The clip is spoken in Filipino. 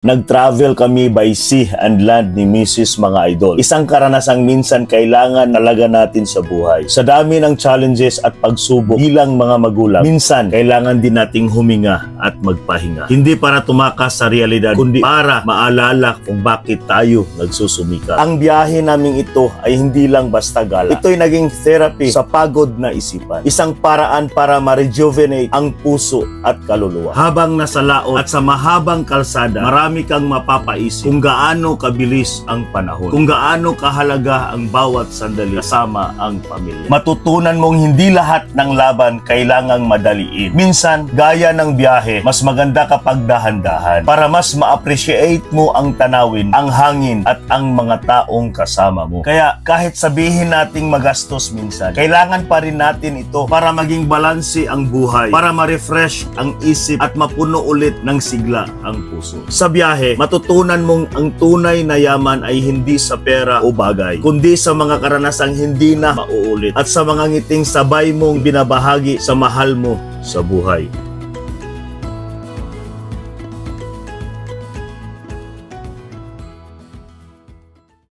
Nag-travel kami by sea and land ni Mrs. mga idol. Isang karanasang minsan kailangan talaga natin sa buhay. Sa dami ng challenges at pagsubok bilang mga magulang, minsan kailangan din nating huminga at magpahinga. Hindi para tumakas sa realidad, kundi para maalala kung bakit tayo nagsusumikap. Ang biyahe naming ito ay hindi lang basta gala. Ito'y naging therapy sa pagod na isipan. Isang paraan para ma-rejuvenate ang puso at kaluluwa. Habang nasa laot at sa mahabang kalsada, marami kang mapapaisip kung gaano kabilis ang panahon, kung gaano kahalaga ang bawat sandali kasama ang pamilya. Matutunan mong hindi lahat ng laban kailangang madaliin. Minsan, gaya ng biyahe, mas maganda kapag dahan-dahan para mas ma-appreciate mo ang tanawin, ang hangin at ang mga taong kasama mo. Kaya kahit sabihin nating magastos minsan, kailangan pa rin natin ito para maging balanse ang buhay, para ma-refresh ang isip at mapuno ulit ng sigla ang puso. Sa biyahe, matutunan mong ang tunay na yaman ay hindi sa pera o bagay, kundi sa mga karanasang hindi na mauulit at sa mga ngiting sabay mong binabahagi sa mahal mo sa buhay.